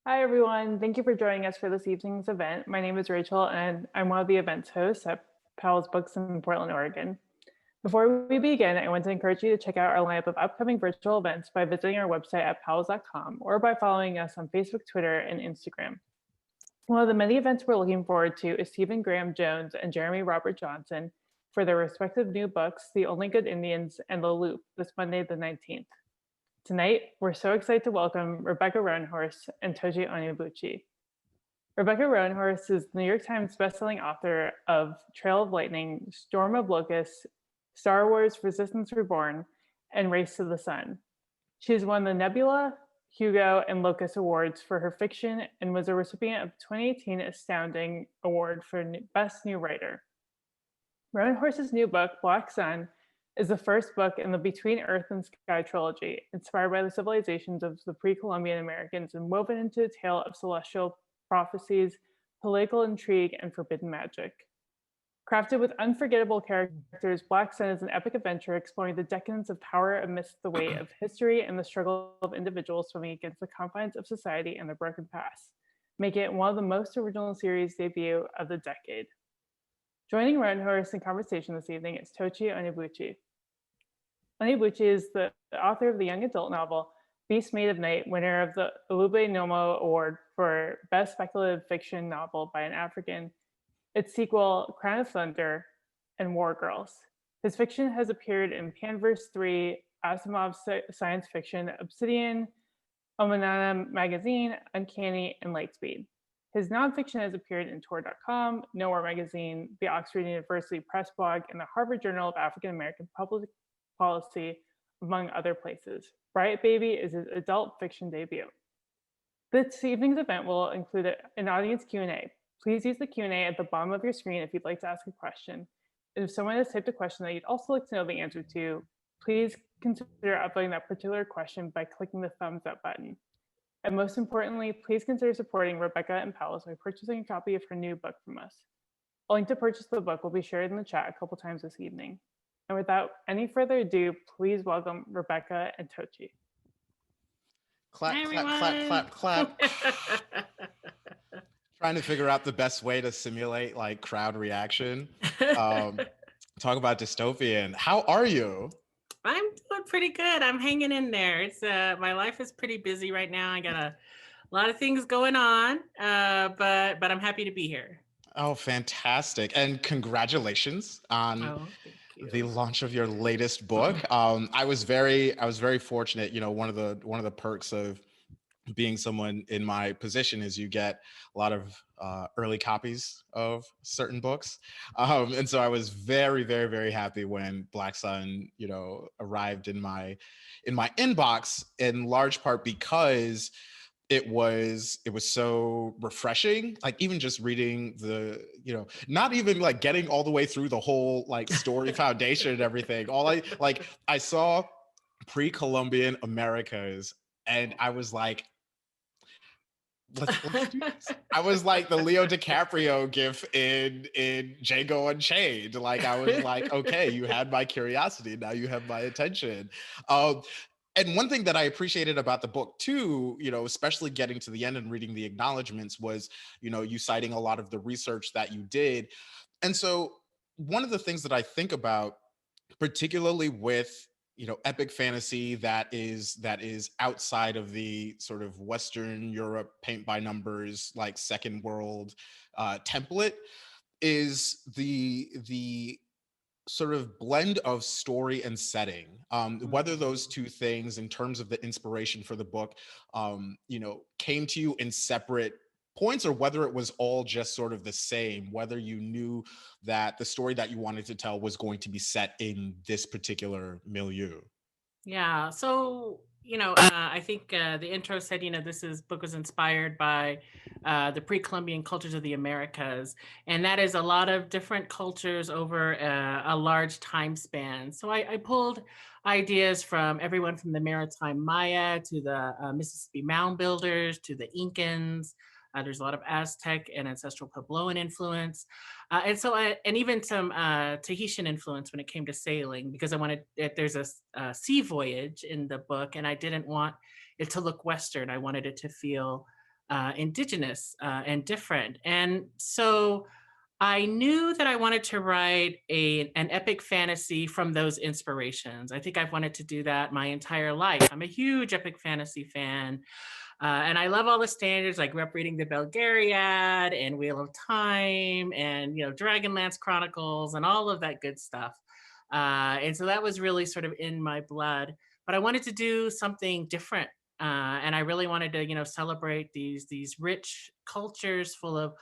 Hi, everyone. Thank you for joining us for this evening's event. My name is Rachel, and I'm one of the event's hosts at Powell's Books in Portland, Oregon. Before we begin, I want to encourage you to check out our lineup of upcoming virtual events by visiting our website at powells.com or by following us on Facebook, Twitter, and Instagram. One of the many events we're looking forward to is Stephen Graham Jones and Jeremy Robert Johnson for their respective new books, The Only Good Indians and The Loop, this Monday, the 19th. Tonight, we're so excited to welcome Rebecca Roanhorse and Tochi Onyebuchi. Rebecca Roanhorse is the New York Times bestselling author of Trail of Lightning, Storm of Locusts, Star Wars Resistance Reborn, and Race to the Sun. She has won the Nebula, Hugo, and Locus Awards for her fiction and was a recipient of the 2018 Astounding Award for Best New Writer. Roanhorse's new book, Black Sun, is the first book in the Between Earth and Sky trilogy, inspired by the civilizations of the Pre-Columbian Americans and woven into a tale of celestial prophecies, political intrigue, and forbidden magic. Crafted with unforgettable characters, Black Sun is an epic adventure exploring the decadence of power amidst the weight of history and the struggle of individuals swimming against the confines of society and their broken past, making it one of the most original series debut of the decade. Joining Roanhorse in conversation this evening is Tochi Onyebuchi. Onyebuchi is the author of the young adult novel Beast Made of Night, winner of the Ulube Nomo Award for Best Speculative Fiction Novel by an African, its sequel, Crown of Thunder, and War Girls. His fiction has appeared in Panverse 3, Asimov Science Fiction, Obsidian, Omanana Magazine, Uncanny, and Lightspeed. His nonfiction has appeared in Tor.com, Nowhere Magazine, the Oxford University Press Blog, and the Harvard Journal of African American Public Policy, among other places. Riot Baby is his adult fiction debut. This evening's event will include an audience Q&A. Please use the Q&A at the bottom of your screen if you'd like to ask a question. And if someone has typed a question that you'd also like to know the answer to, please consider upvoting that particular question by clicking the thumbs up button. And most importantly, please consider supporting Rebecca and Powell by purchasing a copy of her new book from us. A link to purchase the book will be shared in the chat a couple times this evening. And without any further ado, please welcome Rebecca and Tochi. Clap, clap, clap, clap, clap. Trying to figure out the best way to simulate like crowd reaction. Talk about dystopian. How are you? I'm doing pretty good. I'm hanging in there. It's my life is pretty busy right now. I got a lot of things going on, but I'm happy to be here. Oh, fantastic! And congratulations on the launch of your latest book. I was very fortunate. You know, one of the perks of being someone in my position is you get a lot of early copies of certain books, and so I was very, very, very happy when Black Sun, you know, arrived in my inbox, in large part because it was so refreshing. Like even just reading the, you know, not even like getting all the way through the whole like story foundation and everything. I saw Pre-Columbian Americas and I was like, let's do this. I was like the Leo DiCaprio gif in Django Unchained. Like I was like, okay, you had my curiosity, now you have my attention. And one thing that I appreciated about the book too, you know, especially getting to the end and reading the acknowledgments was, you know, you citing a lot of the research that you did. And so one of the things that I think about, particularly with, you know, epic fantasy that is outside of the sort of Western Europe paint by numbers, like second world template, is the sort of blend of story and setting, whether those two things in terms of the inspiration for the book, you know, came to you in separate points or whether it was all just sort of the same, whether you knew that the story that you wanted to tell was going to be set in this particular milieu. Yeah. So, you know, I think the intro said, you know, book was inspired by the pre-Columbian cultures of the Americas. And that is a lot of different cultures over a large time span. So I pulled ideas from everyone from the Maritime Maya to the Mississippi Mound Builders to the Incans. There's a lot of Aztec and ancestral Puebloan influence. And even some Tahitian influence when it came to sailing, because I wanted, there's a sea voyage in the book and I didn't want it to look Western. I wanted it to feel indigenous and different. And so I knew that I wanted to write an epic fantasy from those inspirations. I think I've wanted to do that my entire life. I'm a huge epic fantasy fan. And I love all the standards. I grew up reading the Belgariad and Wheel of Time and, Dragonlance Chronicles and all of that good stuff. And so that was really sort of in my blood. But I wanted to do something different. And I really wanted to, celebrate these rich cultures full of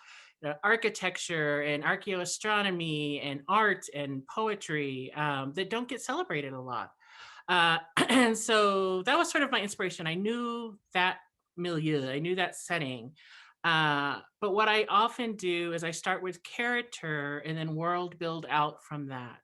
architecture and archaeoastronomy and art and poetry that don't get celebrated a lot. And so that was sort of my inspiration. I knew that milieu, I knew that setting. But what I often do is I start with character and then world build out from that.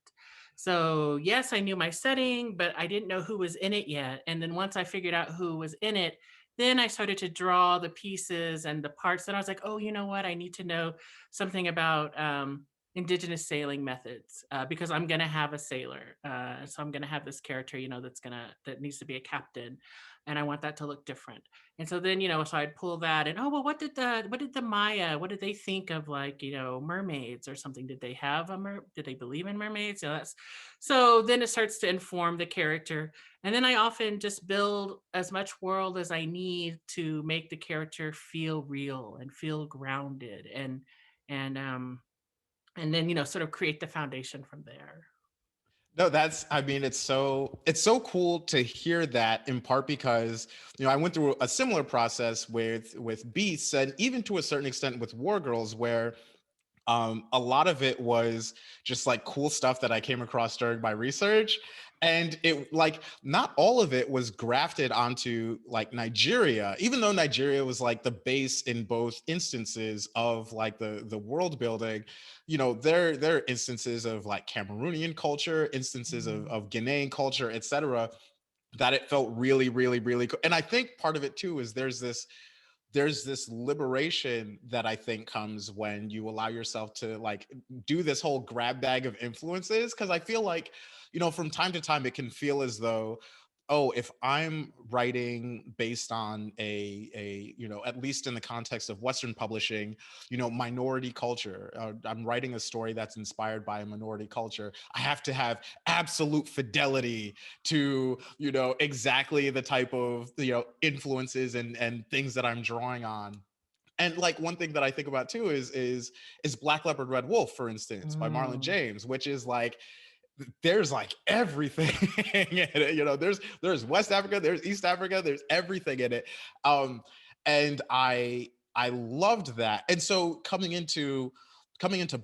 So yes, I knew my setting, but I didn't know who was in it yet. And then once I figured out who was in it, then I started to draw the pieces and the parts. And I was like, oh, you know what? I need to know something about indigenous sailing methods because I'm going to have a sailor. So I'm going to have this character, that needs to be a captain. And I want that to look different. And so then, so I'd pull that and, what did the Maya, what did they think of mermaids or something? Did they have did they believe in mermaids? So then it starts to inform the character. And then I often just build as much world as I need to make the character feel real and feel grounded and then, sort of create the foundation from there. No, it's so cool to hear that, in part because, I went through a similar process with Beasts, and even to a certain extent with War Girls, where a lot of it was just like cool stuff that I came across during my research. And it not all of it was grafted onto Nigeria, even though Nigeria was the base in both instances of the world building. There are instances of Cameroonian culture, instances of Ghanaian culture, etc., that it felt really, really, really cool. And I think part of it too is there's this liberation that I think comes when you allow yourself to do this whole grab bag of influences. Cause I feel from time to time, it can feel as though, if I'm writing based on a at least in the context of Western publishing, minority culture, I'm writing a story that's inspired by a minority culture, I have to have absolute fidelity to, exactly the type of, influences and things that I'm drawing on. And one thing that I think about too is Black Leopard, Red Wolf, for instance, by Marlon James, which is there's everything in it. There's West Africa, there's East Africa, there's everything in it. And I loved that. And so coming into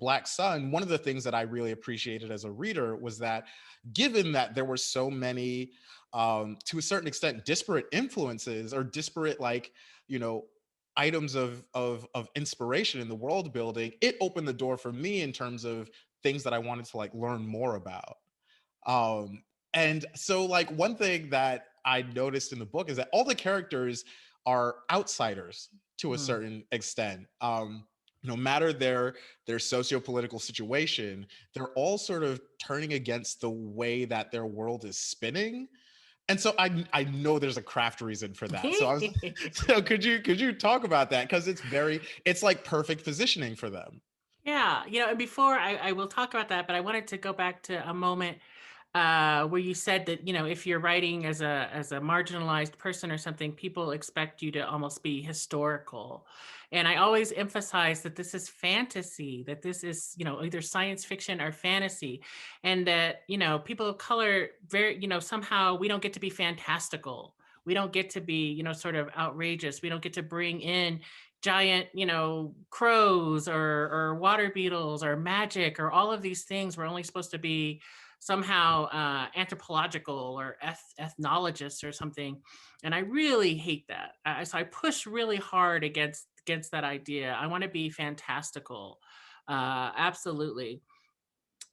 Black Sun, one of the things that I really appreciated as a reader was that, given that there were so many to a certain extent disparate influences or disparate items of inspiration in the world building, it opened the door for me in terms of things that I wanted to learn more about. And so one thing that I noticed in the book is that all the characters are outsiders to a certain extent. No matter their socio-political situation, they're all sort of turning against the way that their world is spinning. And so I know there's a craft reason for that. So could you talk about that? Because it's perfect positioning for them. Yeah, and before I will talk about that, but I wanted to go back to a moment where you said that, if you're writing as a marginalized person or something, people expect you to almost be historical. And I always emphasize that this is fantasy, that this is, either science fiction or fantasy. And that, people of color, somehow we don't get to be fantastical. We don't get to be, sort of outrageous. We don't get to bring in giant, crows or water beetles or magic or all of these things. We're only supposed to be somehow anthropological or ethnologists or something. And I really hate that. So I push really hard against that idea. I want to be fantastical. Absolutely.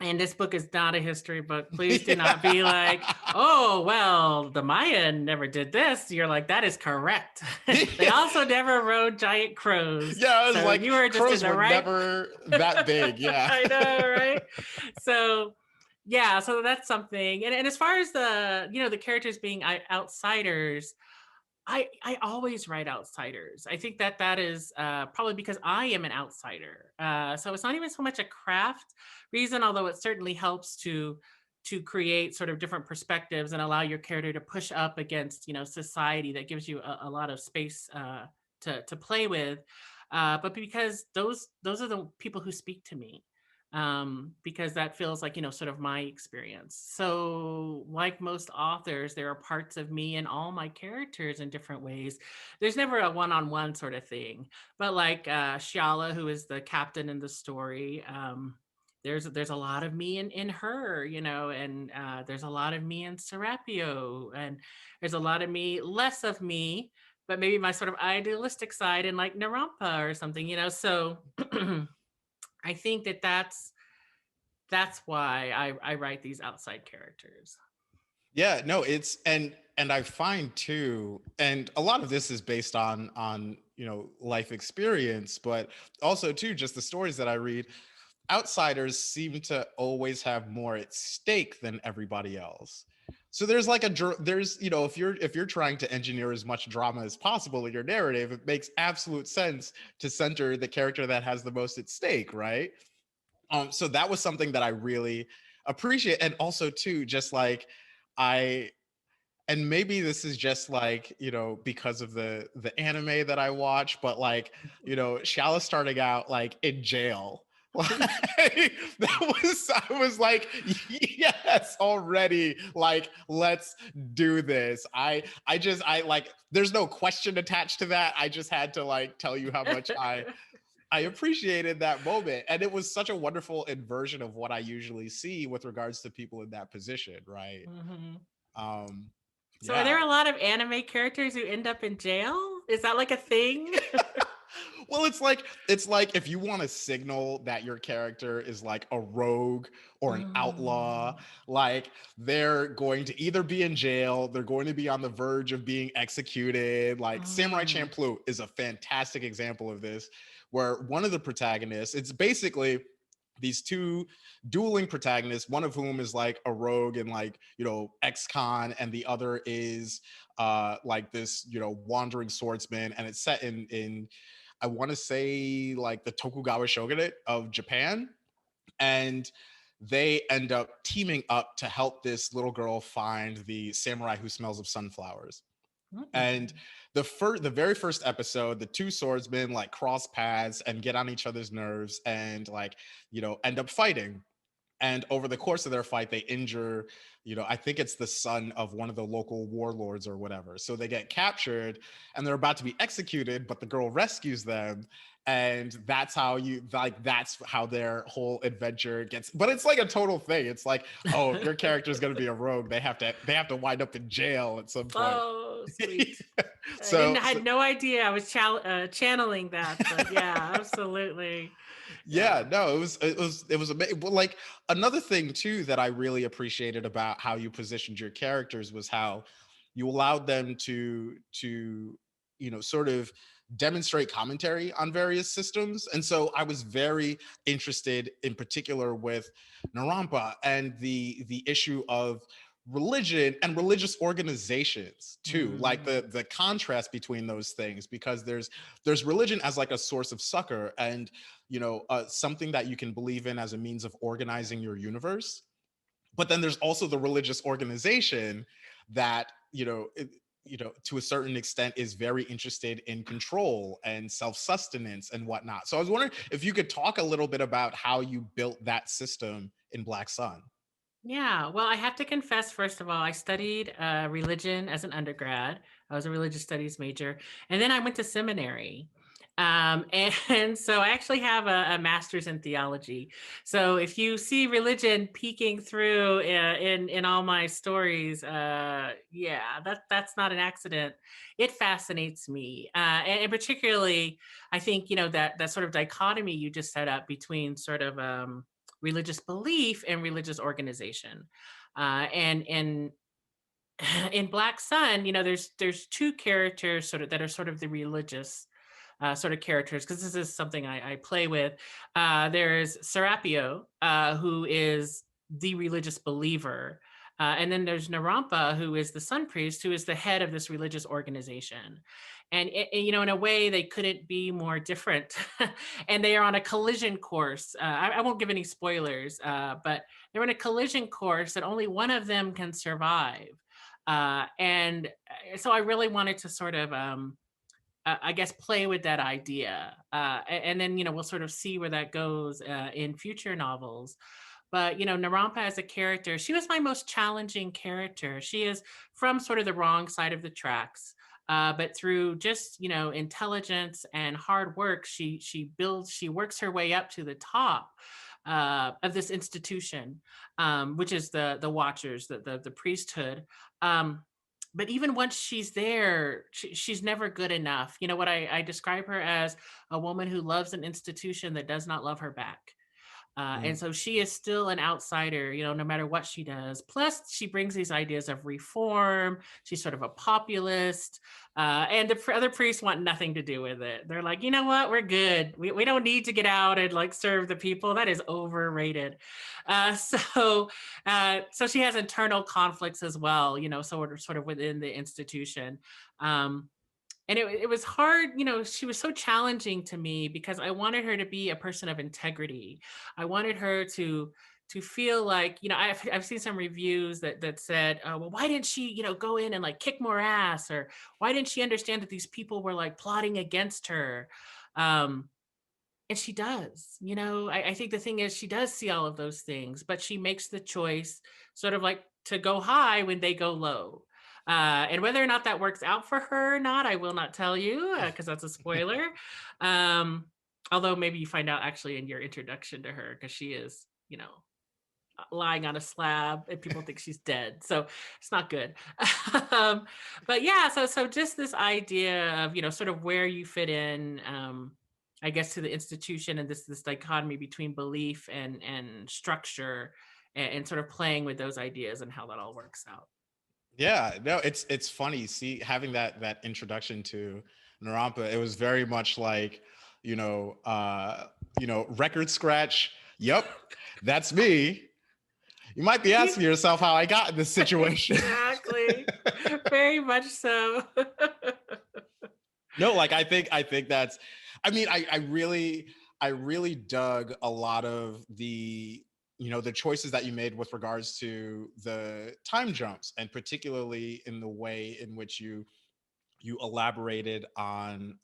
And this book is not a history book. Please do not be like, oh, well, the Maya never did this. You're like, that is correct. They also never rode giant crows. Yeah, I was so you were just crows in the were right... never that big. Yeah. I know, right? So yeah, so that's something. And as far as the, the characters being outsiders, I always write outsiders. I think that is probably because I am an outsider. So it's not even so much a craft reason, although it certainly helps to create sort of different perspectives and allow your character to push up against, society. That gives you a lot of space to play with. But because those are the people who speak to me. Because that feels like, sort of my experience. So like most authors, there are parts of me and all my characters in different ways. There's never a one-on-one sort of thing, but like Xiala, who is the captain in the story, there's a lot of me in her, and there's a lot of me in Serapio, and there's a lot of me, less of me, but maybe my sort of idealistic side in like Narampa or something, so I think that's why I write these outside characters. Yeah, no, it's and I find too, and a lot of this is based on life experience, but also too just the stories that I read. Outsiders seem to always have more at stake than everybody else. So there's like there's if you're trying to engineer as much drama as possible in your narrative, it makes absolute sense to center the character that has the most at stake, right? So that was something that I really appreciate. And also too, just like and maybe this is just like, because of the anime that I watch, but like, Xiala starting out like in jail. Like, I was like, yes, already, like, let's do this. I like, there's no question attached to that. I just had to like tell you how much I appreciated that moment. And it was such a wonderful inversion of what I usually see with regards to people in that position, right? Mm-hmm. So yeah. Are there a lot of anime characters who end up in jail? Is that like a thing? Well, it's like if you want to signal that your character is like a rogue or an outlaw, like they're going to either be in jail, they're going to be on the verge of being executed. Like Samurai Champloo is a fantastic example of this, where one of the protagonists, it's basically these two dueling protagonists, one of whom is like a rogue and like, ex-con, and the other is like this, wandering swordsman, and it's set in I want to say like the Tokugawa shogunate of Japan. And they end up teaming up to help this little girl find the samurai who smells of sunflowers. And the very first episode, the two swordsmen like cross paths and get on each other's nerves and like, end up fighting. And over the course of their fight, they injure, I think it's the son of one of the local warlords or whatever. So they get captured and they're about to be executed, but the girl rescues them. And that's how that's how their whole adventure gets. But it's like a total thing. It's like, oh, if your character is going to be a rogue, they have to wind up in jail at some point. Oh, sweet. I had no idea I was channeling that, but yeah, absolutely. Yeah, no, it was amazing. Well, like another thing too that I really appreciated about how you positioned your characters was how you allowed them to sort of demonstrate commentary on various systems. And so I was very interested in particular with Narampa and the issue of religion and religious organizations too, like the contrast between those things, because there's religion as like a source of succor and something that you can believe in as a means of organizing your universe. But then there's also the religious organization that to a certain extent is very interested in control and self-sustenance and whatnot. So I was wondering if you could talk a little bit about how you built that system in Black Sun. Yeah, well, I have to confess, first of all, I studied religion as an undergrad. I was a religious studies major, and then I went to seminary. And so I actually have a master's in theology. So if you see religion peeking through in all my stories, yeah, that's not an accident. It fascinates me, and particularly, I think that sort of dichotomy you just set up between sort of religious belief and religious organization, and in Black Sun, there's two characters that are sort of the religious sort of characters, because this is something I play with. There's Serapio, who is the religious believer, And then there's Narampa, who is the sun priest, who is the head of this religious organization. And, in a way, they couldn't be more different. And they are on a collision course. I won't give any spoilers, but they're in a collision course that only one of them can survive. And so I really wanted to sort of, I guess, play with that idea. And then, we'll sort of see where that goes in future novels. But, Narampa as a character, she was my most challenging character. She is from sort of the wrong side of the tracks. But through just, intelligence and hard work, she works her way up to the top of this institution, which is the Watchers, the priesthood. But even once she's there, she's never good enough. What I describe her as a woman who loves an institution that does not love her back. And so she is still an outsider, no matter what she does. Plus, she brings these ideas of reform. She's sort of a populist. And the other priests want nothing to do with it. They're like, you know what? We're good. We don't need to get out and like serve the people. That is overrated. So she has internal conflicts as well, sort of within the institution. And it was hard, she was so challenging to me because I wanted her to be a person of integrity. I wanted her to feel like, I've seen some reviews that said, well, why didn't she, go in and like kick more ass? Or why didn't she understand that these people were like plotting against her? And she does, I think the thing is she does see all of those things, but she makes the choice sort of like to go high when they go low. And whether or not that works out for her or not, I will not tell you because that's a spoiler. Although maybe you find out actually in your introduction to her because she is, lying on a slab and people think she's dead. So it's not good. But yeah, so just this idea of, sort of where you fit in, I guess, to the institution and this dichotomy between belief and structure and sort of playing with those ideas and how that all works out. Yeah, no, it's funny. See, having that introduction to Narampa, it was very much like, record scratch. Yep, that's me. You might be asking yourself how I got in this situation. Exactly. Very much so. No, like I think that's, I really dug a lot of the choices that you made with regards to the time jumps, and particularly in the way in which you elaborated on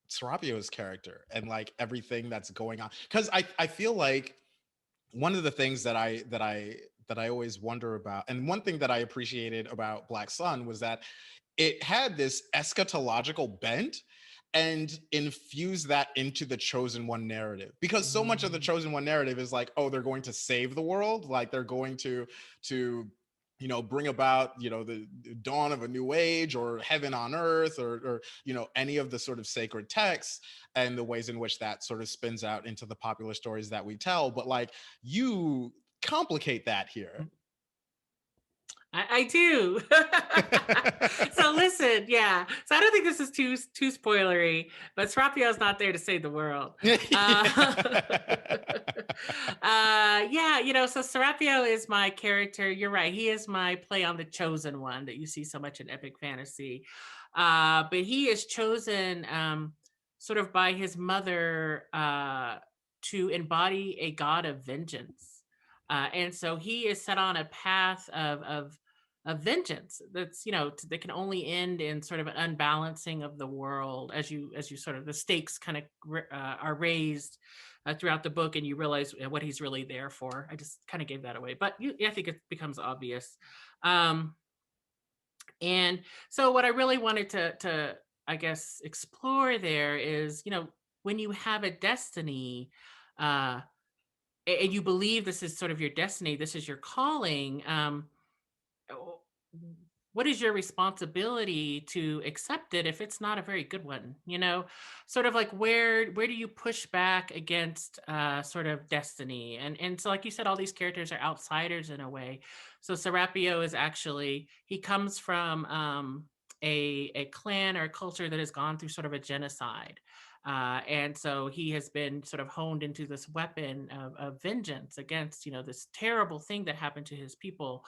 Serapio's character and like everything that's going on. Because I feel like one of the things that I always wonder about, and one thing that I appreciated about Black Sun was that it had this eschatological bent and infuse that into the Chosen One narrative, because so much of the Chosen One narrative is like, oh, they're going to save the world, like they're going to bring about the dawn of a new age or heaven on earth or any of the sort of sacred texts and the ways in which that sort of spins out into the popular stories that we tell. But like, you complicate that here. I do. So listen, yeah. So I don't think this is too spoilery, but Serapio's not there to save the world. So Serapio is my character. You're right. He is my play on the Chosen One that you see so much in epic fantasy. But he is chosen sort of by his mother to embody a god of vengeance. And so he is set on a path of vengeance that's that can only end in sort of an unbalancing of the world as you sort of the stakes kind of are raised throughout the book, and you realize what he's really there for. I just kind of gave that away, but I think it becomes obvious. And so what I really wanted to I guess explore there is when you have a destiny and you believe this is sort of your destiny, this is your calling, what is your responsibility to accept it if it's not a very good one? Sort of like where do you push back against sort of destiny? And so, like you said, all these characters are outsiders in a way. So Serapio is actually, he comes from a clan or a culture that has gone through sort of a genocide. And so he has been sort of honed into this weapon of vengeance against, this terrible thing that happened to his people.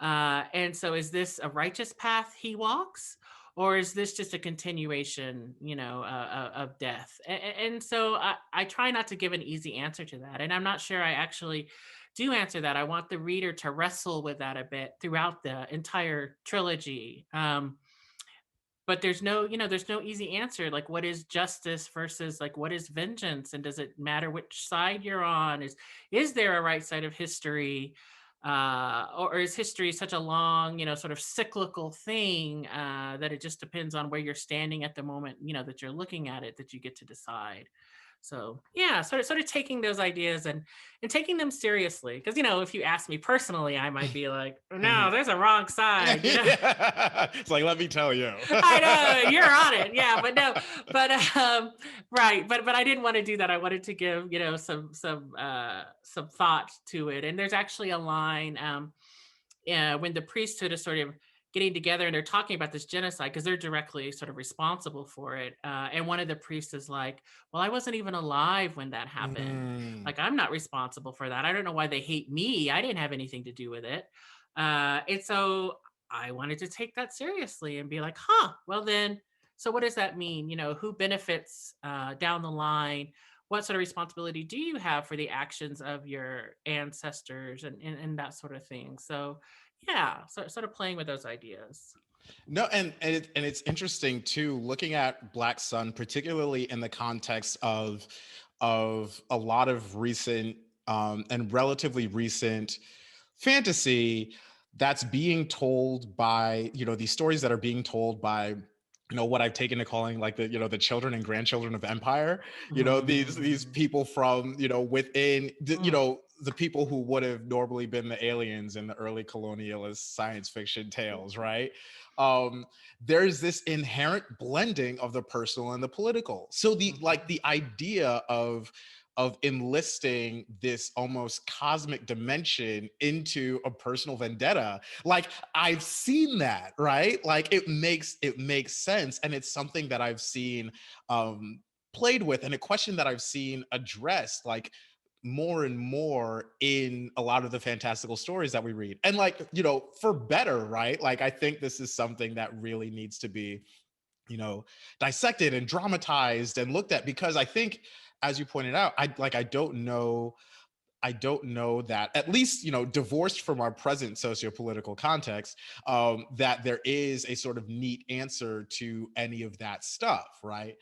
And so is this a righteous path he walks? Or is this just a continuation, of death? And so I try not to give an easy answer to that. And I'm not sure I actually do answer that. I want the reader to wrestle with that a bit throughout the entire trilogy. But there's no easy answer. Like, what is justice versus like what is vengeance, and does it matter which side you're on? Is there a right side of history, or is history such a long, sort of cyclical thing, that it just depends on where you're standing at the moment, that you're looking at it, that you get to decide. So yeah, sort of taking those ideas and taking them seriously. Because if you ask me personally, I might be like, no, there's a wrong side. It's like, let me tell you. I know, you're on it. Yeah, but no, but right. But I didn't want to do that. I wanted to give, some thought to it. And there's actually a line when the priesthood is sort of getting together and they're talking about this genocide because they're directly sort of responsible for it. And one of the priests is like, well, I wasn't even alive when that happened. Like, I'm not responsible for that. I don't know why they hate me. I didn't have anything to do with it. And so I wanted to take that seriously and be like, well then, so what does that mean? Who benefits down the line? What sort of responsibility do you have for the actions of your ancestors and that sort of thing? So yeah, so sort of playing with those ideas. No, and it's interesting too, looking at Black Sun, particularly in the context of a lot of recent and relatively recent fantasy that's being told by, these stories that are being told by, what I've taken to calling like the, the children and grandchildren of empire, these people from, within, the people who would have normally been the aliens in the early colonialist science fiction tales, right? There's this inherent blending of the personal and the political. So the idea of enlisting this almost cosmic dimension into a personal vendetta, like I've seen that, right? Like it makes sense, and it's something that I've seen played with, and a question that I've seen addressed like more and more in a lot of the fantastical stories that we read, and like, for better, right? Like I think this is something that really needs to be, dissected and dramatized and looked at, because I think, as you pointed out, I don't know that, at least, divorced from our present sociopolitical context, that there is a sort of neat answer to any of that stuff, right?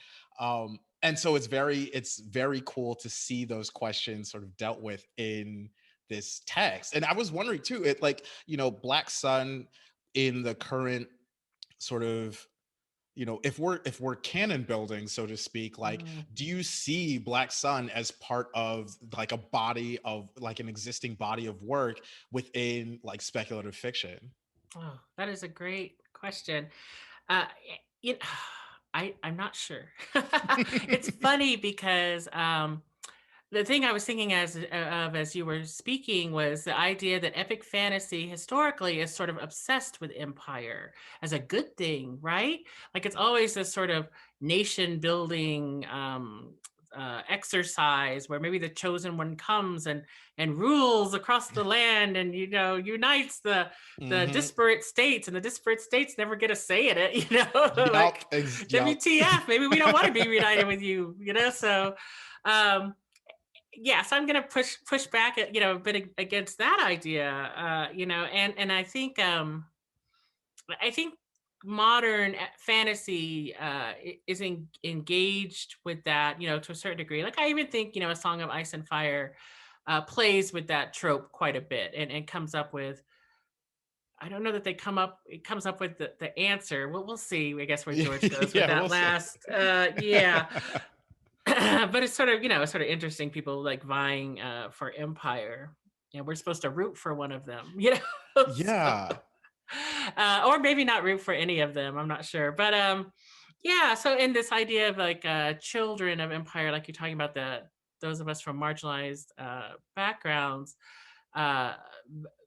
And so it's very cool to see those questions sort of dealt with in this text. And I was wondering too, it like, Black Sun in the current sort of, if we're canon building, so to speak, like, do you see Black Sun as part of like a body of like an existing body of work within like speculative fiction? Oh, that is a great question. I'm not sure. It's funny because the thing I was thinking as you were speaking was the idea that epic fantasy historically is sort of obsessed with empire as a good thing, right? Like it's always this sort of nation building exercise where maybe the chosen one comes and rules across the land and unites the disparate states, and the disparate states never get a say in it. Like WTF? Maybe we don't want to be reunited with you. So. Yeah, so I'm going to push back at, a bit against that idea, and I think modern fantasy is engaged with that, to a certain degree. Like I even think, A Song of Ice and Fire plays with that trope quite a bit and comes up with, I don't know that it comes up with the answer. We'll see, I guess, where George goes with that last, yeah. But it's sort of interesting, people like vying for empire. We're supposed to root for one of them, Yeah. So, or maybe not root for any of them. I'm not sure. But yeah. So in this idea of like children of empire, like you're talking about, those of us from marginalized backgrounds,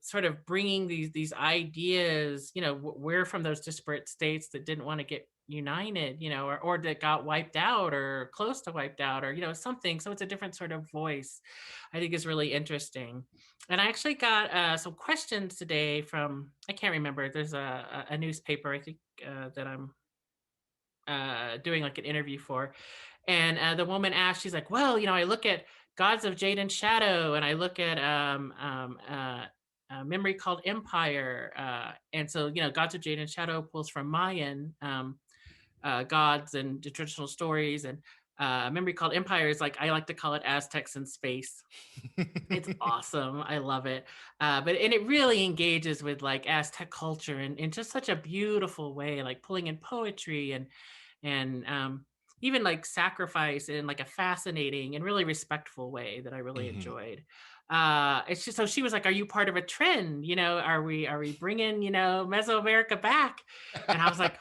sort of bringing these ideas, we're from those disparate states that didn't want to get united, or that got wiped out or close to wiped out, or something. So it's a different sort of voice, I think, is really interesting. And I actually got some questions today from, I can't remember, there's a newspaper, I think, that I'm doing like an interview for. And the woman asked, she's like, well, I look at Gods of Jade and Shadow, and I look at a memory called Empire. And so, Gods of Jade and Shadow pulls from Mayan gods and the traditional stories. And memory called Empire is like, I like to call it Aztecs in space. It's awesome. I love it. And it really engages with like Aztec culture in just such a beautiful way, like pulling in poetry and even like sacrifice in like a fascinating and really respectful way that I really enjoyed. It's just, so she was like, are you part of a trend? Are we bringing, Mesoamerica back? And I was like,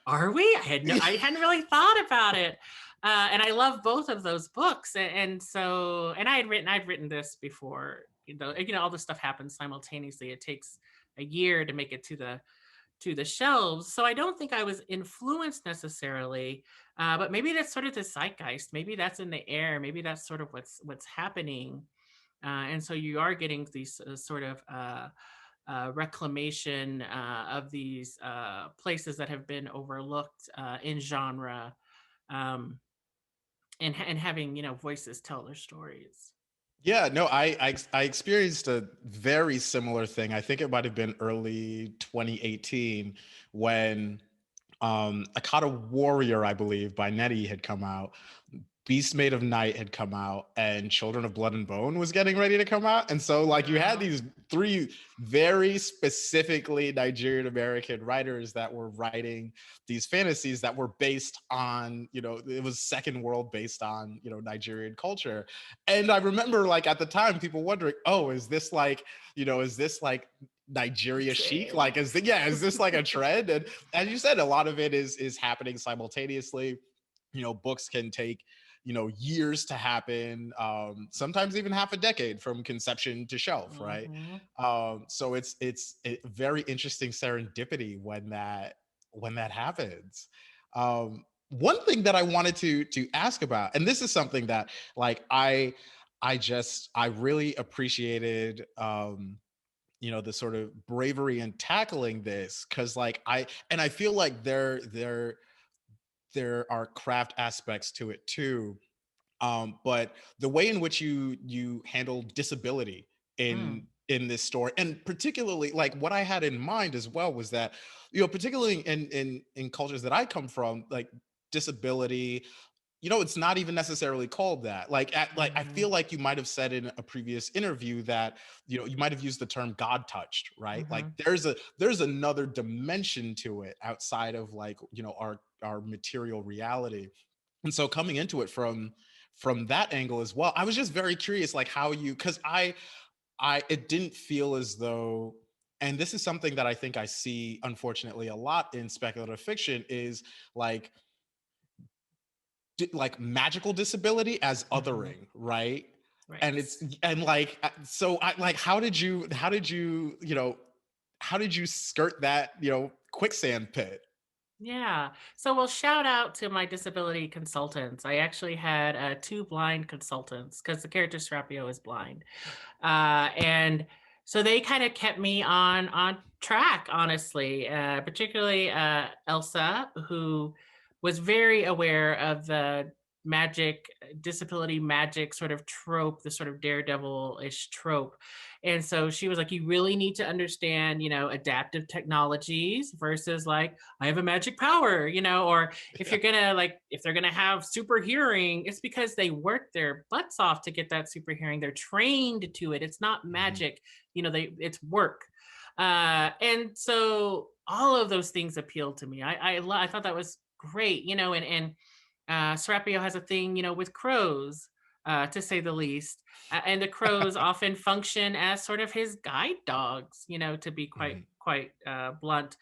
are we? I hadn't really thought about it. And I love both of those books. And I'd written this before, all this stuff happens simultaneously. It takes a year to make it to the shelves. So I don't think I was influenced necessarily, but maybe that's sort of the zeitgeist. Maybe that's in the air. Maybe that's sort of what's happening. And so you are getting these sort of reclamation of these places that have been overlooked in genre, and having, voices tell their stories. Yeah, no, I experienced a very similar thing. I think it might have been early 2018 when Akata Warrior, I believe, by Nettie had come out. Beast Made of Night had come out, and Children of Blood and Bone was getting ready to come out. And so like you had these three very specifically Nigerian American writers that were writing these fantasies that were based on, it was second world based on, Nigerian culture. And I remember like at the time people wondering, oh, is this like Nigeria chic? Like, is this like a trend? And as you said, a lot of it is happening simultaneously. Books can take years to happen, sometimes even half a decade from conception to shelf, right? So it's a very interesting serendipity when that happens. One thing that I wanted to ask about, and this is something that like I really appreciated, the sort of bravery in tackling this, because like I feel like there are craft aspects to it too, but the way in which you handle disability in this story, and particularly like what I had in mind as well was that, particularly in cultures that I come from, like disability, it's not even necessarily called that. Like I feel like you might have said in a previous interview that, you might have used the term God touched, right? Like there's another dimension to it outside of like, our material reality. And so coming into it from that angle as well, I was just very curious, like how because it didn't feel as though, and this is something that I think I see unfortunately a lot in speculative fiction, is like magical disability as othering, right? And it's, and like, so I like, how did you skirt that, quicksand pit? Yeah. So, well, shout out to my disability consultants. I actually had 2 blind consultants because the character Serapio is blind. And so they kind of kept me on track, honestly, particularly Elsa, who was very aware of the disability magic sort of trope, the sort of daredevil-ish trope. And so she was like, you really need to understand, adaptive technologies versus like, I have a magic power, or if you're if they're gonna have super hearing, it's because they work their butts off to get that super hearing. They're trained to it. It's not magic, it's work. And so all of those things appealed to me. I thought that was great, and Serapio has a thing, with crows, to say the least. And the crows often function as sort of his guide dogs, to be quite blunt.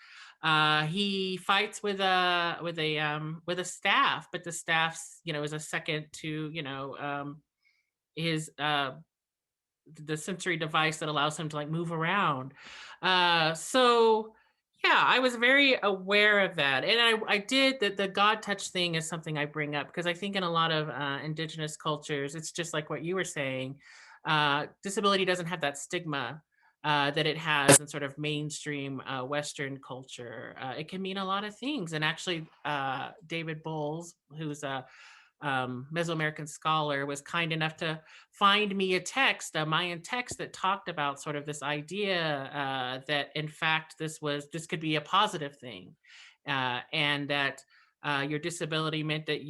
He fights with a staff, but the staff's, is a second to, his the sensory device that allows him to like move around. So Yeah, I was very aware of that. And I did that. The God touch thing is something I bring up because I think in a lot of indigenous cultures, it's just like what you were saying. Disability doesn't have that stigma that it has in sort of mainstream Western culture. It can mean a lot of things. And actually, David Bowles, who's a Mesoamerican scholar, was kind enough to find me a text, a Mayan text that talked about sort of this idea that in fact this could be a positive thing, and that your disability meant that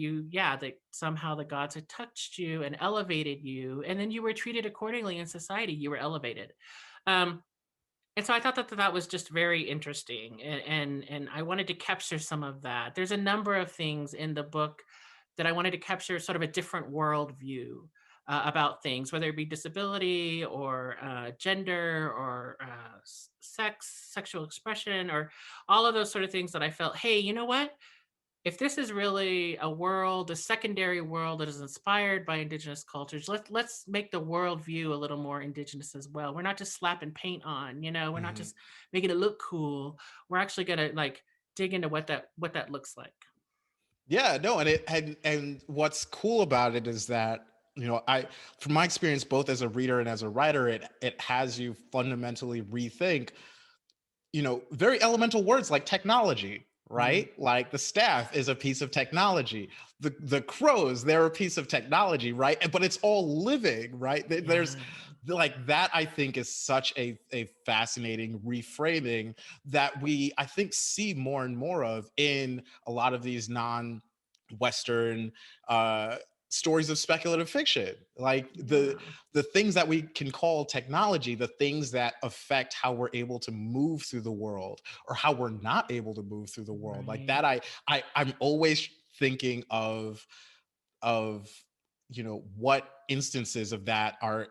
that somehow the gods had touched you and elevated you, and then you were treated accordingly in society. You were elevated. Um, and so I thought that was just very interesting, and I wanted to capture some of that. There's a number of things in the book that I wanted to capture, sort of a different worldview about things, whether it be disability or gender or sex, sexual expression, or all of those sort of things that I felt, hey, you know what? If this is really a world, a secondary world that is inspired by indigenous cultures, let's make the worldview a little more indigenous as well. We're not just slapping paint on, we're not just making it look cool. We're actually gonna like dig into what that looks like. Yeah, no, and what's cool about it is that, from my experience, both as a reader and as a writer, it has you fundamentally rethink, very elemental words like technology, right? Like the staff is a piece of technology. The crows, they're a piece of technology, right? But it's all living, right? There's like that, I think, is such a fascinating reframing that I think, see more and more of in a lot of these non-Western stories of speculative fiction. Like the things that we can call technology, the things that affect how we're able to move through the world or how we're not able to move through the world. Like that, I'm always thinking of what instances of that are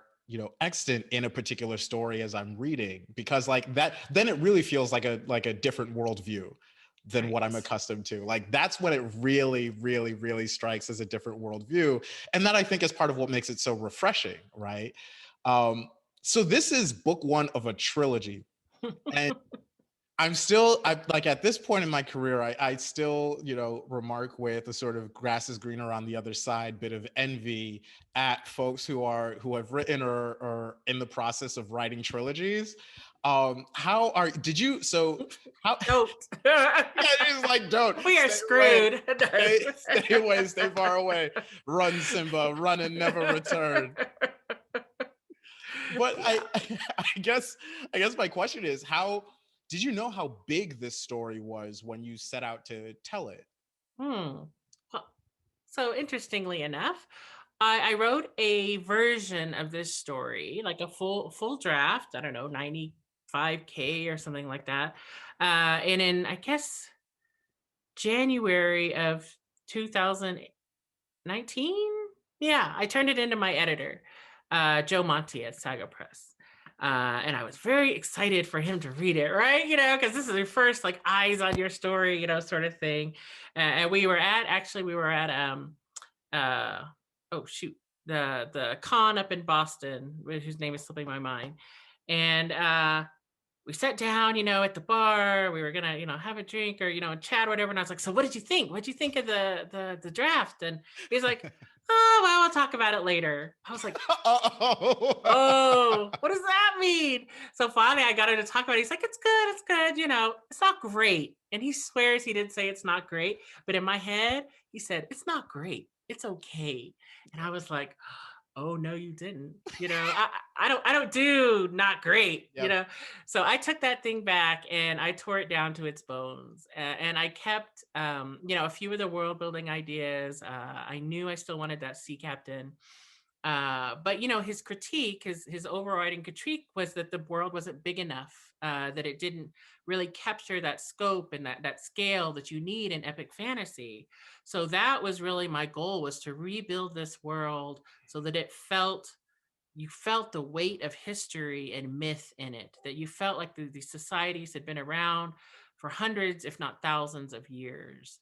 extant in a particular story as I'm reading, because like that, then it really feels like a different worldview than what I'm accustomed to. Like that's when it really, really, really strikes as a different worldview. And that, I think, is part of what makes it so refreshing, right? So this is book one of a trilogy. And I'm like at this point in my career, I still, remark with a sort of grass is greener on the other side bit of envy at folks who have written or in the process of writing trilogies. Don't. Yeah, it's like, don't. We are screwed. Stay away, stay far away. Run, Simba, run and never return. But yeah. I guess my question is, how did you know how big this story was when you set out to tell it? Well, so interestingly enough, I wrote a version of this story, like a full draft. I don't know, 95K or something like that. And in, I guess, January of 2019, yeah, I turned it into my editor, Joe Monti at Saga Press. And I was very excited for him to read it, right? Because this is your first like eyes on your story, sort of thing. And we were at the con up in Boston, whose name is slipping my mind. And we sat down, at the bar. We were gonna, have a drink or, chat or whatever. And I was like, so what did you think? What'd you think of the draft? And he's like, oh, well, I'll talk about it later. I was like, oh, what does that mean? So finally I got him to talk about it. He's like, it's good. It's not great. And he swears he didn't say it's not great. But in my head, he said, it's not great. It's okay. And I was like, oh no, you didn't. I don't do not great. Yep. So I took that thing back and I tore it down to its bones, and I kept a few of the world building ideas. I knew I still wanted that sea captain, but his critique, his overriding critique, was that the world wasn't big enough, that it didn't really capture that scope and that scale that you need in epic fantasy. So that was really my goal, was to rebuild this world so that you felt the weight of history and myth in it, that you felt like these societies had been around for hundreds, if not thousands of years.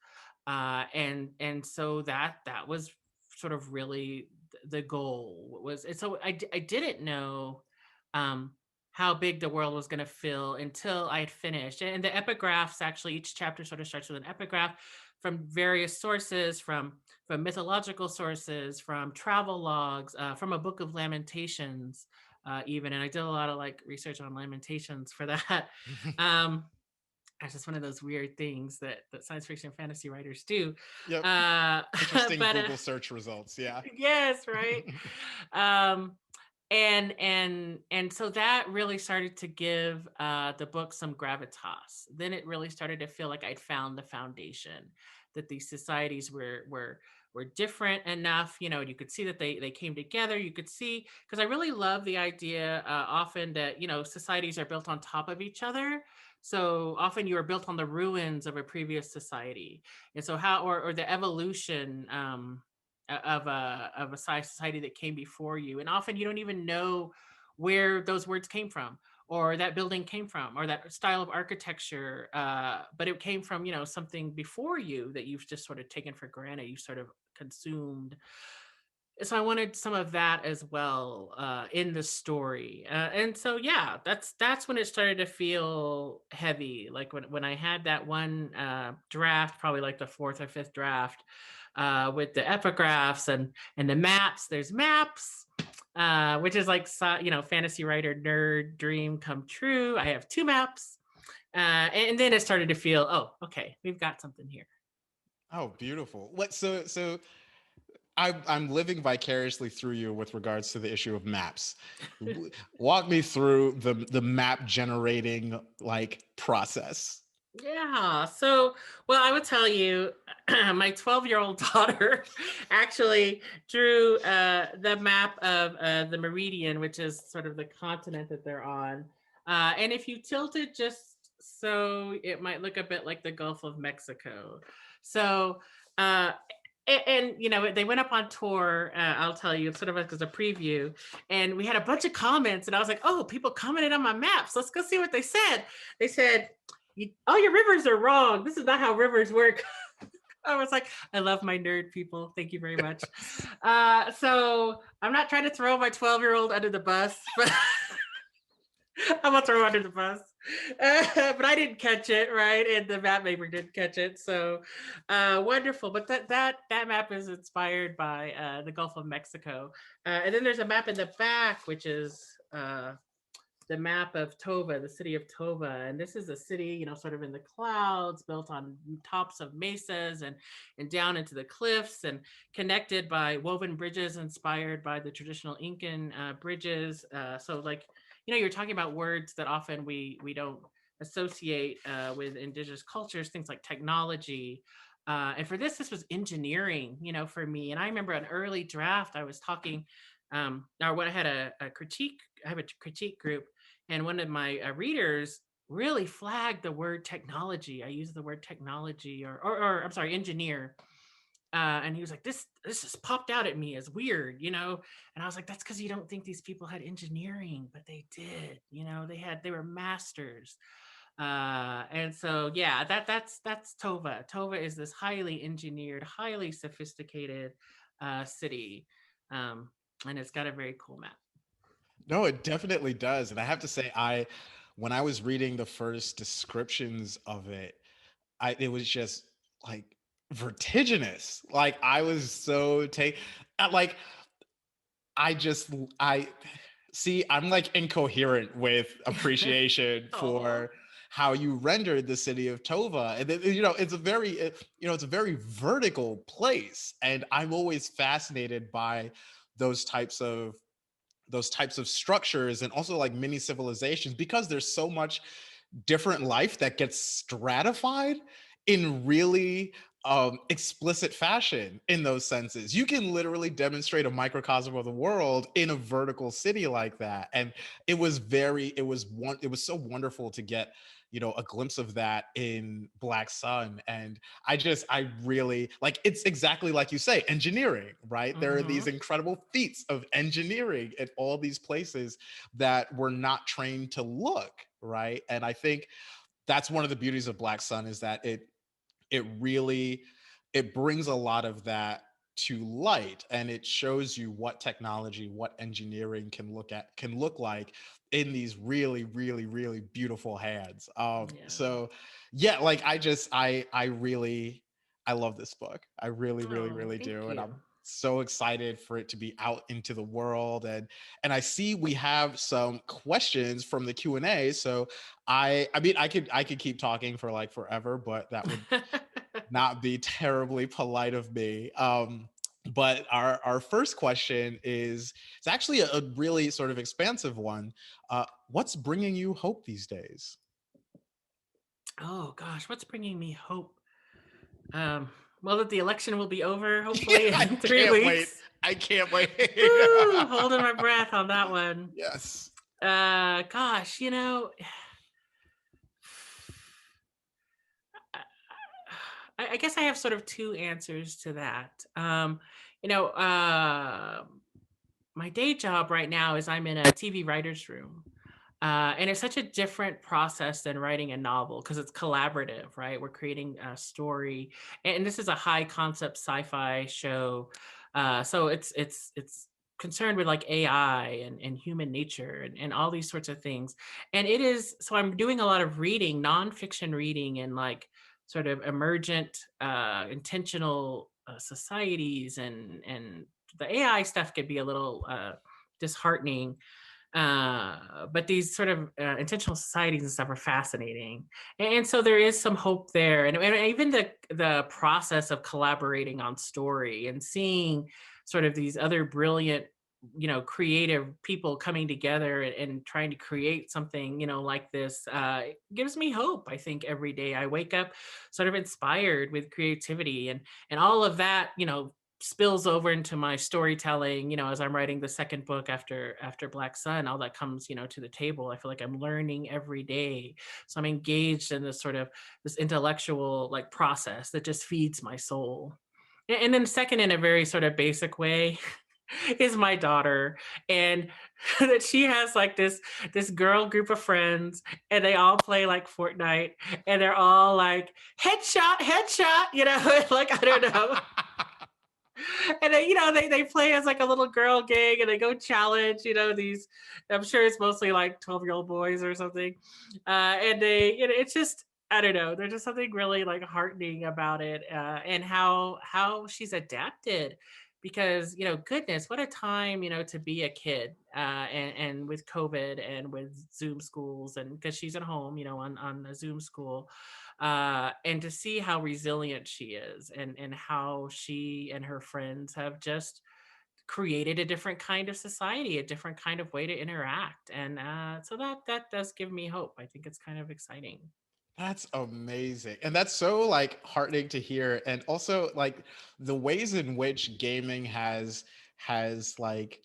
And so that was sort of really the goal was. And so I didn't know how big the world was going to feel until I had finished. And the epigraphs, actually, each chapter sort of starts with an epigraph from various sources, from mythological sources, from travel logs, from a book of Lamentations, even. And I did a lot of like research on Lamentations for that. It's just one of those weird things that science fiction and fantasy writers do. Yep. Interesting Google search results. Yeah. Yes, right. And so that really started to give the book some gravitas. Then it really started to feel like I'd found the foundation, that these societies were different enough. You know, you could see that they came together. You could see, because I really love the idea often that, you know, societies are built on top of each other. So often you are built on the ruins of a previous society. And so how, or the evolution of a society that came before you. And often you don't even know where those words came from, or that building came from, or that style of architecture. But it came from, you know, something before you that you've just sort of taken for granted, you sort of consumed. So I wanted some of that as well in the story. And so, yeah, that's when it started to feel heavy. Like when I had that one draft, probably like the fourth or fifth draft, with the epigraphs and the maps. There's maps, which is like, you know, fantasy writer nerd dream come true. I have 2 maps. And then it started to feel, oh, okay, we've got something here. Oh, beautiful. So I'm living vicariously through you with regards to the issue of maps. Walk me through the map generating like process. Yeah. So, well, I would tell you, my 12-year-old daughter actually drew the map of the meridian, which is sort of the continent that they're on. And if you tilt it just so, it might look a bit like the Gulf of Mexico. So, and you know, they went up on tour, I'll tell you, sort of as a preview, and we had a bunch of comments, and I was like, oh, people commented on my maps, let's go see what they said. They said, all your rivers are wrong, this is not how rivers work. I was like, I love my nerd people, thank you very much. So I'm not trying to throw my 12-year-old under the bus, but I'm gonna throw under the bus. But I didn't catch it, right? And the map maker didn't catch it. So wonderful. But that map is inspired by the Gulf of Mexico. And then there's a map in the back, which is the map of Tova, the city of Tova. And this is a city, you know, sort of in the clouds, built on tops of mesas and down into the cliffs, and connected by woven bridges inspired by the traditional Incan bridges. So like, you know, you're talking about words that often we don't associate with indigenous cultures, things like technology. And for this was engineering, you know, for me. And I remember an early draft, I was talking, or when I had a critique, I have a critique group, and one of my readers really flagged the word technology. I used the word technology, or I'm sorry, engineer. And he was like, this just popped out at me as weird, you know? And I was like, that's because you don't think these people had engineering, but they did, you know, they were masters. And so, yeah, that's Tova. Tova is this highly engineered, highly sophisticated city. And it's got a very cool map. No, it definitely does. And I have to say, when I was reading the first descriptions of it, it was just like vertiginous. Like I was so like I see, I'm like incoherent with appreciation for how you rendered the city of Tova. And you know, it's a very vertical place. And I'm always fascinated by those types of structures, and also like mini civilizations, because there's so much different life that gets stratified in really explicit fashion. In those senses, you can literally demonstrate a microcosm of the world in a vertical city like that. And it was so wonderful to get, you know, a glimpse of that in Black Sun. And I really like, it's exactly like you say, engineering, right? There are these incredible feats of engineering at all these places that we're not trained to look, right? And I think that's one of the beauties of Black Sun, is that it brings a lot of that to light, and it shows you what technology, what engineering can look like in these really, really, really beautiful hands. So yeah, like I really, I love this book. I really, really, really do. And I'm so excited for it to be out into the world. And I see we have some questions from the Q&A. So I mean, I could keep talking for like forever, but that would not be terribly polite of me. But our first question is, it's actually a really sort of expansive one. What's bringing you hope these days? Oh gosh, what's bringing me hope? Well, that the election will be over hopefully in 3 weeks. Wait. I can't wait. Woo, holding my breath on that one. Yes. Gosh, you know, I guess I have sort of two answers to that. You know, my day job right now is I'm in a TV writer's room. And it's such a different process than writing a novel because it's collaborative, right? We're creating a story, and this is a high concept sci-fi show, so it's concerned with like AI and human nature and all these sorts of things. And it is so I'm doing a lot of reading, nonfiction reading, and like sort of emergent, intentional societies, and the AI stuff could be a little disheartening, but these sort of intentional societies and stuff are fascinating, and so there is some hope there, and even the process of collaborating on story and seeing sort of these other brilliant, you know, creative people coming together and trying to create something, you know, like this, gives me hope. I think every day I wake up sort of inspired with creativity, and all of that, you know, spills over into my storytelling, you know, as I'm writing the second book after Black Sun. All that comes, you know, to the table. I feel like I'm learning every day, so I'm engaged in this sort of this intellectual like process that just feeds my soul. And then second, in a very sort of basic way, is my daughter, and that she has like this girl group of friends, and they all play like Fortnite, and they're all like headshot, you know, like I don't know. And then, you know, they play as like a little girl gang, and they go challenge, you know, these, I'm sure it's mostly like 12-year-old boys or something, and they, you know, it's just, I don't know, there's just something really like heartening about it, and how she's adapted, because, you know, goodness, what a time, you know, to be a kid, and with COVID and with Zoom schools, and because she's at home, you know, on a Zoom school, and to see how resilient she is, and how she and her friends have just created a different kind of society, a different kind of way to interact, and so that does give me hope. I think it's kind of exciting. That's amazing. And that's so like heartening to hear. And also like the ways in which gaming has like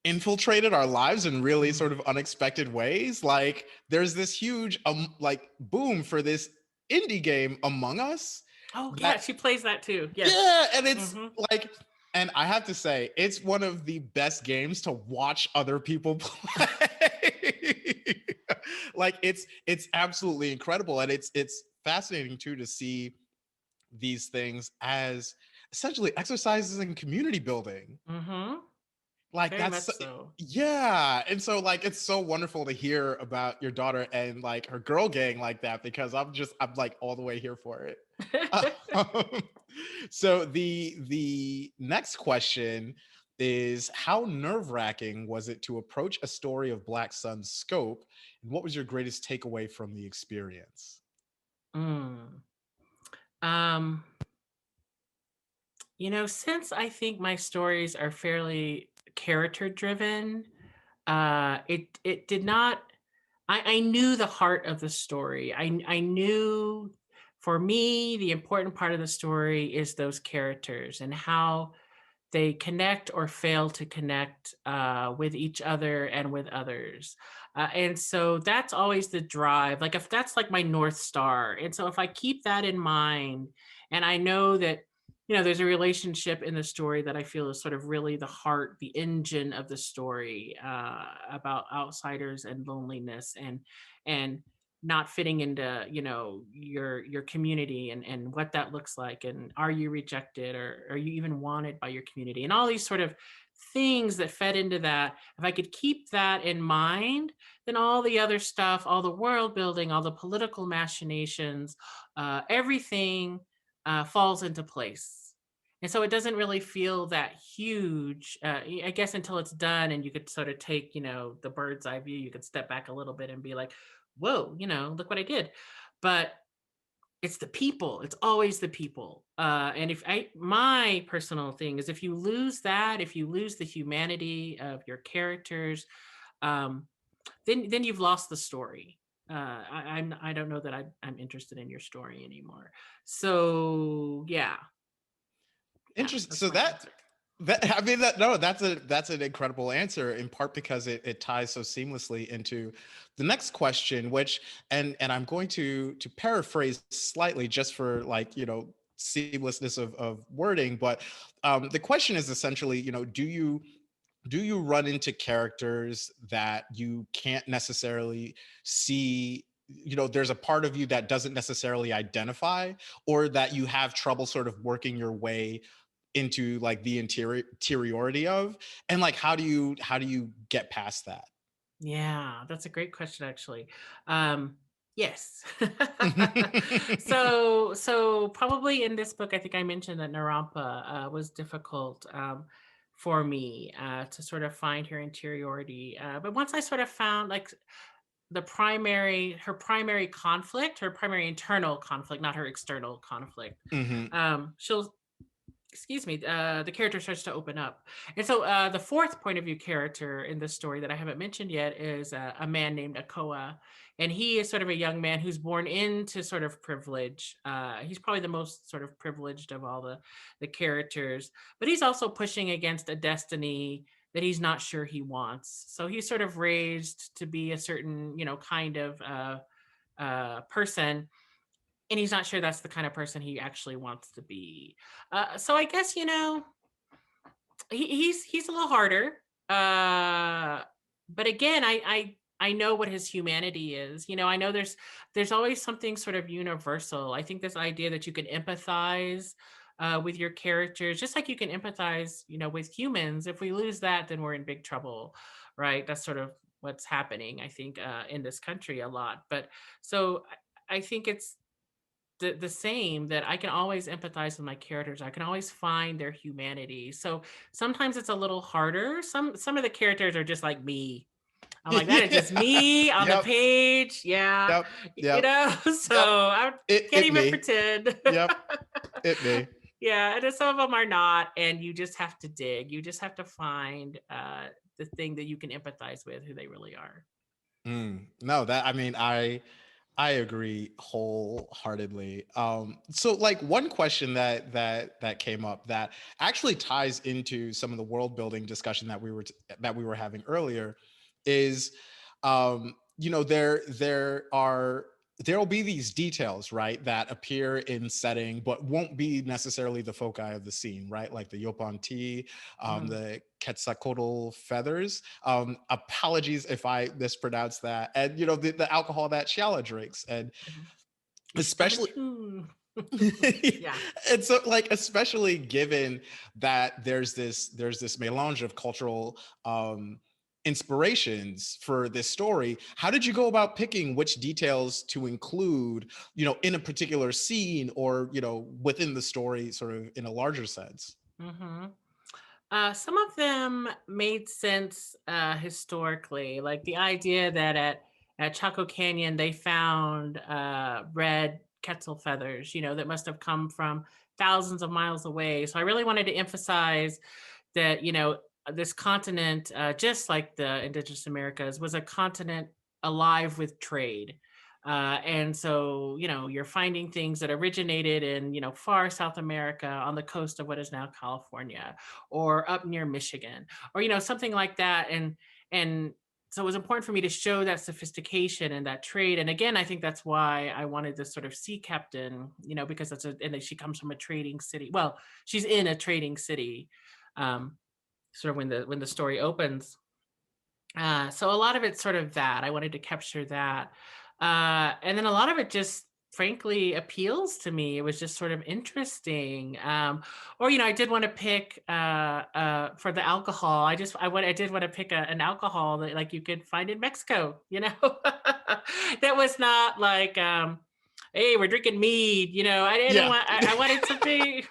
infiltrated our lives in really sort of unexpected ways. Like there's this huge like boom for this indie game Among Us. Oh yeah, she plays that too. Yes. Yeah, and it's like, and I have to say, it's one of the best games to watch other people play. Like it's absolutely incredible, and it's fascinating too to see these things as essentially exercises in community building. Like Very that's much so. yeah, and so like it's so wonderful to hear about your daughter and like her girl gang like that, because I'm like all the way here for it. So the next question is, how nerve-wracking was it to approach a story of Black Sun's scope, and what was your greatest takeaway from the experience? Um, you know, since I think my stories are fairly character driven, it did not, I knew the heart of the story. I knew, for me, the important part of the story is those characters and how they connect or fail to connect, with each other and with others. And so that's always the drive. Like if that's like my North Star. And so if I keep that in mind, and I know that, you know, there's a relationship in the story that I feel is sort of really the heart, the engine of the story, about outsiders and loneliness, and not fitting into, your community and what that looks like, and are you rejected, or are you even wanted by your community, and all these sort of things that fed into that. If I could keep that in mind, then all the other stuff, all the world building, all the political machinations, everything falls into place. And so it doesn't really feel that huge, I guess, until it's done and you could sort of take, the bird's eye view. You could step back a little bit and be like, whoa, look what I did. But it's the people. It's always the people. And my personal thing is, if you lose that, if you lose the humanity of your characters, then you've lost the story. I don't know that I'm interested in your story anymore. So yeah. Interesting. So that's an incredible answer, in part because it ties so seamlessly into the next question, which, and I'm going to paraphrase slightly just for seamlessness of wording, but the question is essentially, do you run into characters that you can't necessarily see? There's a part of you that doesn't necessarily identify, or that you have trouble sort of working your way into like the interiority of, and like how do you get past that? Yeah, that's a great question, actually. Yes. So probably in this book, I think I mentioned that Narampa was difficult for me to sort of find her interiority. But once I sort of found like her primary conflict, her primary internal conflict, not her external conflict, she'll excuse me, the character starts to open up. And so the fourth point of view character in this story that I haven't mentioned yet is a man named Akoa. And he is sort of a young man who's born into sort of privilege. He's probably the most sort of privileged of all the characters, but he's also pushing against a destiny that he's not sure he wants. So he's sort of raised to be a certain, kind of person, and he's not sure that's the kind of person he actually wants to be. So I guess, he's a little harder. But again, I know what his humanity is. I know there's always something sort of universal. I think this idea that you can empathize with your characters, just like you can empathize, with humans. If we lose that, then we're in big trouble, right? That's sort of what's happening, I think, in this country a lot. But so I think it's the same, that I can always empathize with my characters. I can always find their humanity. So sometimes it's a little harder. Some of the characters are just like me. I'm like, that is just me on the page. Yeah. Yep. So I can't even pretend. Yep. It may. Yeah. And then some of them are not. And you just have to dig. You just have to find the thing that you can empathize with, who they really are. No, I agree wholeheartedly. So like one question that came up that actually ties into some of the world building discussion that we were having earlier is, there will be these details, right, that appear in setting but won't be necessarily the foci of the scene, right? Like the Yopan tea, the Quetzalcoatl feathers. Apologies if I mispronounce that. And the alcohol that Xiala drinks, and especially yeah. And so like, especially given that there's this melange of cultural inspirations for this story, how did you go about picking which details to include, in a particular scene, or within the story, sort of in a larger sense? Some of them made sense historically, like the idea that at Chaco Canyon they found red quetzal feathers, that must have come from thousands of miles away. So I really wanted to emphasize that, this continent, just like the indigenous Americas, was a continent alive with trade. And so, you're finding things that originated in, far South America on the coast of what is now California, or up near Michigan, or, something like that. And so it was important for me to show that sophistication and that trade. And again, I think that's why I wanted this sort of sea captain, because and she comes from a trading city. Well, she's in a trading city. Sort of when the story opens. So a lot of it's sort of that. I wanted to capture that. And then a lot of it just frankly appeals to me. It was just sort of interesting. Or, I did want to pick for the alcohol. I did want to pick an alcohol that like you could find in Mexico, that was not like, hey, we're drinking mead, I didn't want, I wanted something.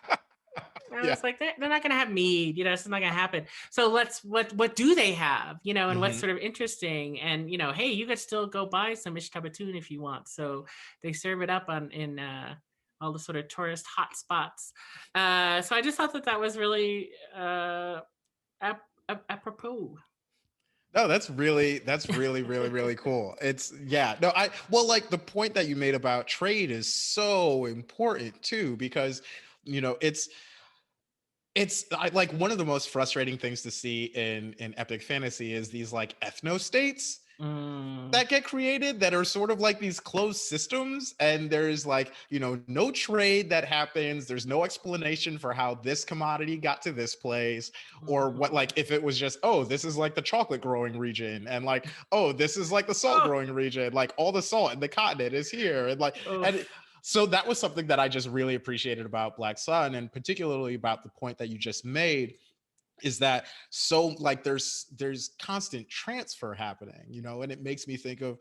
I was like, they're not going to have mead, it's not going to happen. So what do they have, and what's sort of interesting, and, hey, you could still go buy some ishtabatoon if you want. So they serve it up in all the sort of tourist hot spots. So I just thought that was really apropos. No, that's really, really, really cool. Like the point that you made about trade is so important too, because, like one of the most frustrating things to see in epic fantasy is these like ethno states that get created that are sort of like these closed systems, and there's like, no trade that happens. There's no explanation for how this commodity got to this place, or what, like if it was just, oh, this is like the chocolate growing region, and like, oh, this is like the salt growing region, like all the salt and the continent is here, and like, so that was something that I just really appreciated about Black Sun, and particularly about the point that you just made, is that so like there's constant transfer happening, and it makes me think of,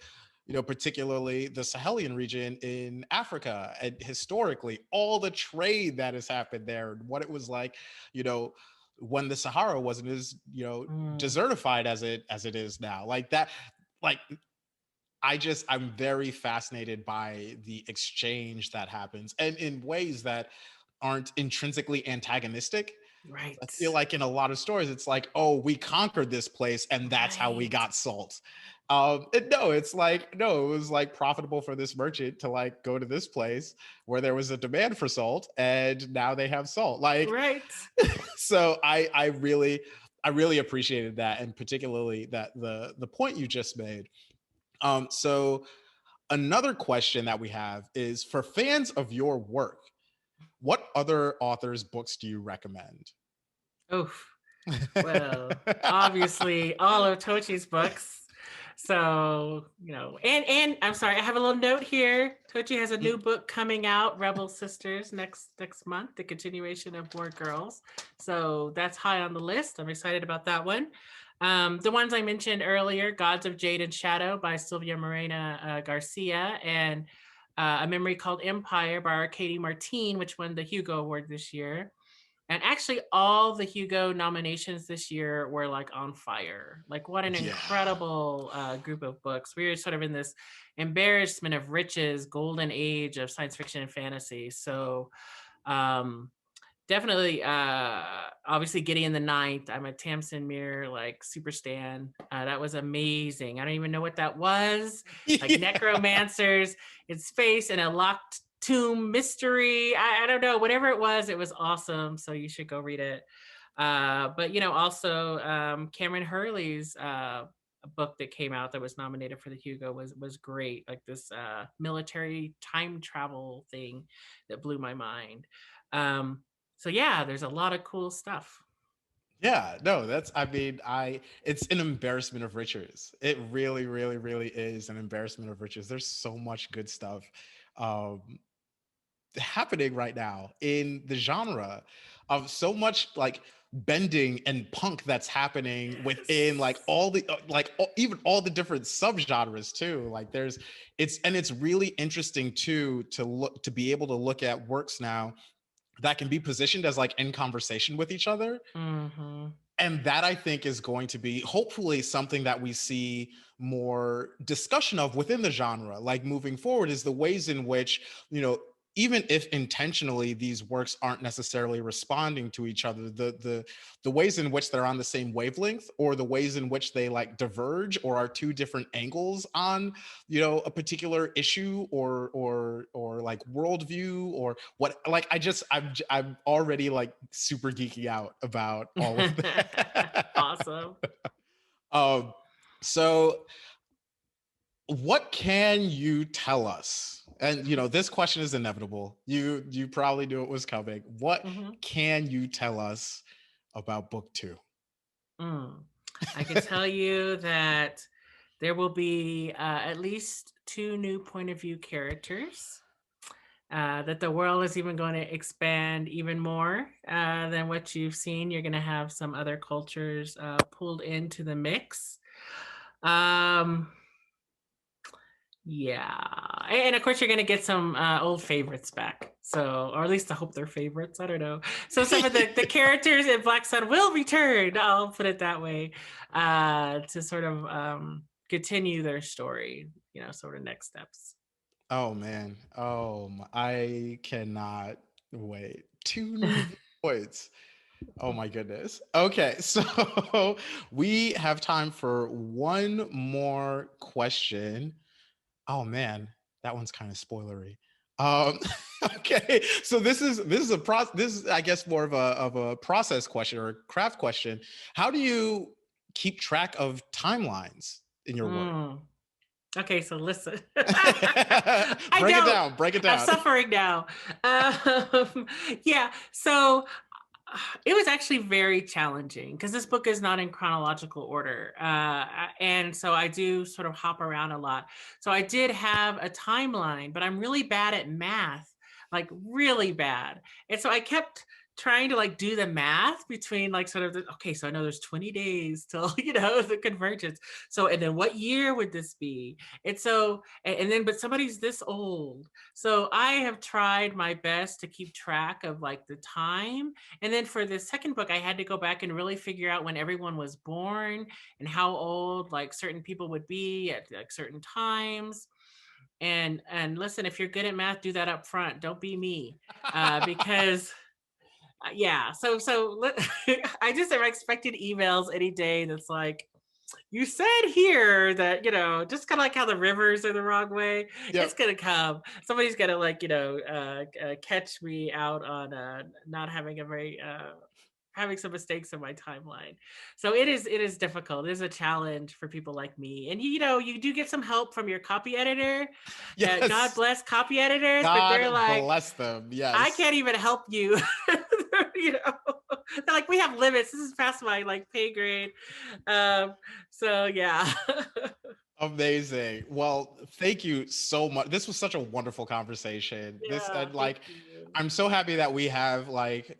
particularly the Sahelian region in Africa, and historically all the trade that has happened there, and what it was like, when the Sahara wasn't as, desertified as it is now, like that, like I'm very fascinated by the exchange that happens, and in ways that aren't intrinsically antagonistic. Right. I feel like in a lot of stories, it's like, oh, we conquered this place and that's how we got salt. It's like, no, it was like profitable for this merchant to like go to this place where there was a demand for salt, and now they have salt. Like, right. So I really appreciated that, and particularly that the point you just made. So another question that we have is, for fans of your work, what other authors' books do you recommend? Oof. Well, obviously all of Tochi's books. So, and I'm sorry, I have a little note here. Tochi has a new book coming out, Rebel Sisters, next month, the continuation of War Girls. So that's high on the list. I'm excited about that one. The ones I mentioned earlier, Gods of Jade and Shadow by Sylvia Morena Garcia, and A Memory Called Empire by Arcady Martin, which won the Hugo Award this year. And actually all the Hugo nominations this year were like on fire. Like, what an incredible group of books. We were sort of in this embarrassment of riches, golden age of science fiction and fantasy. So definitely, obviously Gideon the Ninth. I'm a Tamsin Muir, like super stan. That was amazing. I don't even know what that was. Like necromancers in space and a locked tomb mystery. I don't know, whatever it was awesome. So you should go read it. But also Cameron Hurley's book that came out that was nominated for the Hugo was great. Like this military time travel thing that blew my mind. So yeah, there's a lot of cool stuff. Yeah, no, it's an embarrassment of riches. It really, really, really is an embarrassment of riches. There's so much good stuff happening right now in the genre, of so much like bending and punk that's happening within like all the even all the different subgenres too. Like it's really interesting too to be able to look at works now that can be positioned as like in conversation with each other. And that, I think, is going to be hopefully something that we see more discussion of within the genre, like moving forward, is the ways in which, even if intentionally these works aren't necessarily responding to each other, the ways in which they're on the same wavelength, or the ways in which they like diverge or are two different angles on, a particular issue or like worldview or what. Like I'm already like super geeky out about all of that. Awesome. So what can you tell us? And this question is inevitable. You probably knew it was coming. What can you tell us about book 2? I can tell you that There will be at least 2 new point of view characters. That the world is even going to expand even more than what you've seen. You're going to have some other cultures pulled into the mix. Yeah, and of course you're gonna get some old favorites back. So, or at least I hope they're favorites. I don't know. So some of the characters in Black Sun will return. I'll put it that way, to sort of continue their story. Sort of next steps. Oh man, I cannot wait. 2 new points. Oh my goodness. Okay, so we have time for one more question. Oh man, that one's kind of spoilery. Okay, so this is I guess more of a process question or a craft question. How do you keep track of timelines in your work? Okay, so listen. Break it down. Break it down. I'm suffering now. Yeah, so it was actually very challenging because this book is not in chronological order. And so I do sort of hop around a lot. So I did have a timeline, but I'm really bad at math, like really bad. And so I kept trying to like do the math between like sort of okay, so I know there's 20 days till the convergence. So and then what year would this be? And so and then but somebody's this old. So I have tried my best to keep track of like the time. And then for the second book, I had to go back and really figure out when everyone was born and how old like certain people would be at like certain times. And listen, if you're good at math, do that up front. Don't be me, because yeah. So I just have expected emails any day that's like, you said here that, just kind of like how the rivers are the wrong way. Yep. It's going to come. Somebody's going to like, catch me out on not having having some mistakes in my timeline. So it is difficult. It is a challenge for people like me. And, you do get some help from your copy editor. Yes. God bless copy editors. God but they're like, bless them. Yes. I can't even help you. They're like, we have limits. This is past my like pay grade. So yeah. Amazing. Well, thank you so much. This was such a wonderful conversation. Yeah, I'm so happy that we have like,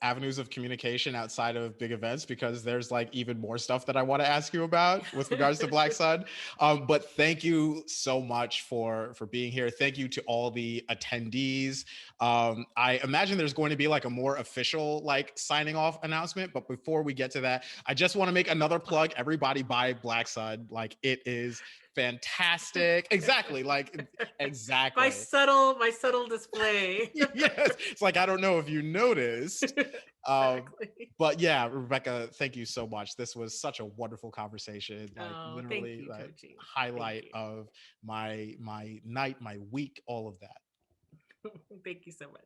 avenues of communication outside of big events, because there's like even more stuff that I want to ask you about with regards to Black Sun. But thank you so much for being here. Thank you to all the attendees. I imagine there's going to be like a more official like signing off announcement, but before we get to that, I just want to make another plug. Everybody buy Black Sun. Like, it is fantastic. Exactly. Like, exactly. My subtle display. Yes. It's like, I don't know if you noticed. Exactly. But yeah, Rebecca, thank you so much. This was such a wonderful conversation. Like, literally Tochi. Highlight of my night, my week, all of that. Thank you so much.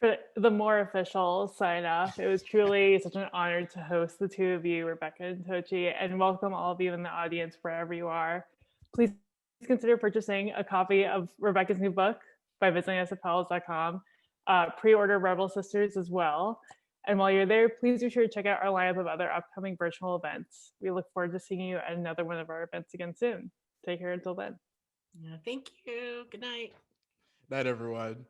For the more official sign off, it was truly such an honor to host the two of you, Rebecca and Tochi, and welcome all of you in the audience wherever you are. Please consider purchasing a copy of Rebecca's new book by visiting us at powells.com. Pre-order Rebel Sisters as well. And while you're there, please be sure to check out our lineup of other upcoming virtual events. We look forward to seeing you at another one of our events again soon. Take care until then. Yeah, thank you. Good night. Night, everyone.